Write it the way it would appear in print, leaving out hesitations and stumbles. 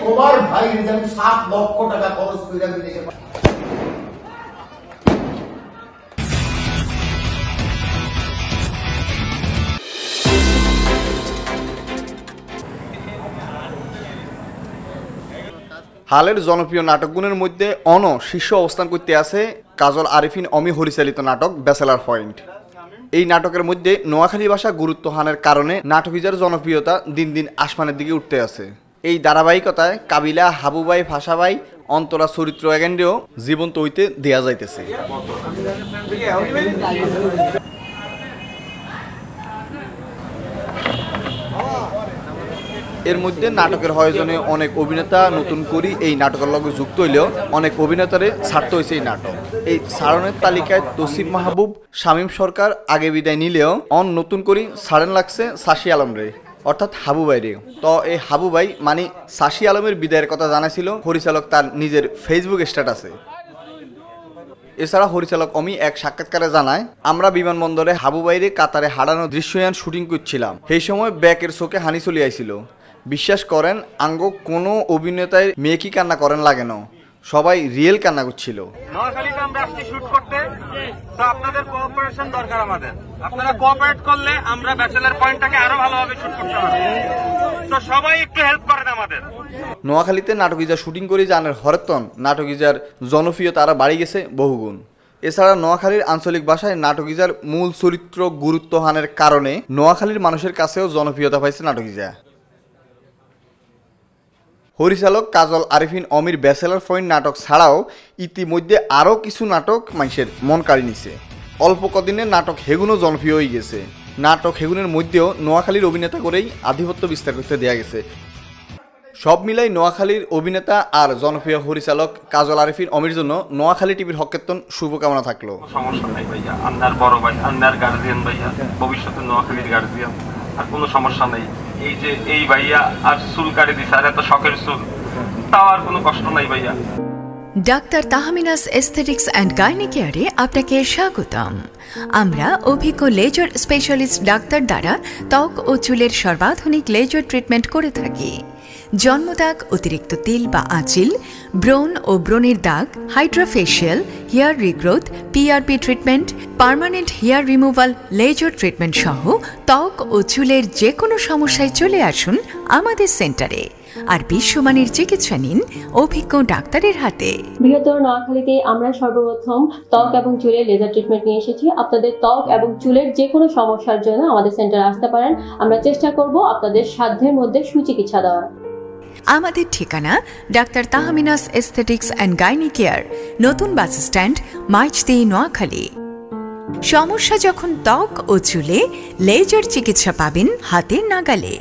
সবার ভাই 7 লক্ষ টাকা খরচ করে বিদেশে। হালের জনপ্রিয় নাটকগুলোর মধ্যে শীর্ষ অবস্থান করতে আছে কাজল আরিফিন অমি পরিচালিত নাটক ব্যাচেলার পয়েন্ট। এই নাটকের মধ্যে নোয়াখালী ভাষা গুরুত্ব হানের কারণে নাটকিজার জনপ্রিয়তা দিন দিন আসমানের দিকে উঠতে আছে। এই ধারাবাহিকতায় কাবিলা, হাবুবাই, ভাষাবাই, অন্তরা চরিত্র এগেন্ডেও জীবন্ত হইতে দেয়া যাইতেছে। এর মধ্যে নাটকের হয়জনে অনেক অভিনেতা নতুন করে এই নাটকের লগে যুক্ত হইলেও অনেক অভিনেতারে ছাড়তে হয়েছে এই নাটক। এই ছাড়নের তালিকায় তসিফ মাহবুব, শামীম সরকার আগে বিদায় নিলেও নতুন করে ছাড়েন লাগছে সাশি আলমরে, অর্থাৎ হাবুবাইরে। তো এই হাবুবাই মানে সাশি আলমের বিদায়ের কথা জানাছিল পরিচালক তার নিজের ফেসবুক স্ট্যাটাসে। এছাড়া পরিচালক অমি এক সাক্ষাৎকারে জানায়, আমরা বিমানবন্দরে হাবুবাইরে কাতারে হারানো দৃশ্যয়ান শুটিং করছিলাম, সেই সময় ব্যাকের চোখে হানি চলে আইছিল। বিশ্বাস করেন আঙ্গ কোনো অভিনেতায় মেয়ে কি কান্না করেন লাগে না, সবাই রিয়েল কান্না করছিল। নোয়াখালীতে আমরা আসছি শুট করতে, তো আপনাদের কোঅপারেশন দরকার আমাদের। আপনারা কোঅপারেট করলে আমরা ব্যাচেলার পয়েন্টটাকে আরো ভালোভাবে শুট করতে পারবো, তো সবাই একটু হেল্প করেন আমাদের। নোয়াখালীতে নাটকিজার শুটিং করে জানের হরতন নাটকিজার জনপ্রিয়তা আরো বাড়ি গেছে বহুগুণ। এছাড়া নোয়াখালীর আঞ্চলিক ভাষায় নাটকিজার মূল চরিত্র গুরুত্ব হানের কারণে নোয়াখালীর মানুষের কাছেও জনপ্রিয়তা পাইছে নাটকিজা। পরিচালক কাজল আরিফিন অমির ব্যাচেলার পয়েন্ট নাটক ছাড়াও ইতিমধ্যে আরও কিছু নাটক মানুষের মন কাড়ি নিছে। অল্প কদিনের নাটক হেগুনও জনপ্রিয় হয়ে গেছে। নাটক হেগুনের মধ্যেও নোয়াখালীর অভিনেতা করেই আধিপত্য বিস্তার করতে দেওয়া গেছে। সব মিলাই নোয়াখালীর অভিনেতা আর জনপ্রিয় পরিচালক কাজল আরিফিন অমির জন্য নোয়াখালী টিভির হকেতন শুভকামনা থাকলো। সমস্যা নাই ভাইয়া, আন্নার বড় ভাই, আন্নার গার্জিয়ান ভাইয়া, ভবিষ্যতে নোয়াখালীর গার্জিয়ান, আর কোনো সমস্যা নেই। এই যে এই ভাইয়া আর চুল কাটে দিছে, আর এত শখের চুল, তাও আর কোনো কষ্ট নাই ভাইয়া। Doctor Tahmina's aesthetics and gynae কেয়ারে আপনাকে স্বাগতম। আমরা অভিজ্ঞ লেজার স্পেশালিস্ট ডাক্তার দ্বারা ত্বক ও চুলের সর্বাধুনিক লেজার ট্রিটমেন্ট করে থাকি। জন্মদাগ, অতিরিক্ত তিল বা আঁচিল, ব্রণ ও ব্রণের দাগ, hydrafacial, hair regrowth, PRP treatment, permanent hair removal, laser treatment সহ ত্বক ও চুলের যে কোনো সমস্যায় চলে আসুন আমাদের সেন্টারে আর বিশ্বমানের চিকিৎসা নিন অভিজ্ঞ ডাক্তারের হাতে। বৃহত্তর নোয়াখালীতে আমরা সর্বপ্রথম ত্বক এবং চুলের লেজার ট্রিটমেন্ট নিয়ে এসেছি। আপনাদের ত্বক এবং চুলের যে কোনো সমস্যার জন্য আমাদের সেন্টারে আসতে পারেন। আমরা চেষ্টা করব আপনাদের সাধ্যের মধ্যে সুচিকিৎসা দেওয়ার। আমাদের ঠিকানা doctor Tahmina's aesthetics and gynae care, নতুন বাস স্ট্যান্ড, মাইজদি, নোয়াখালী। সমস্যা যখন ত্বক ও চুলে, লেজার চিকিৎসা পাবেন হাতের নাগালে।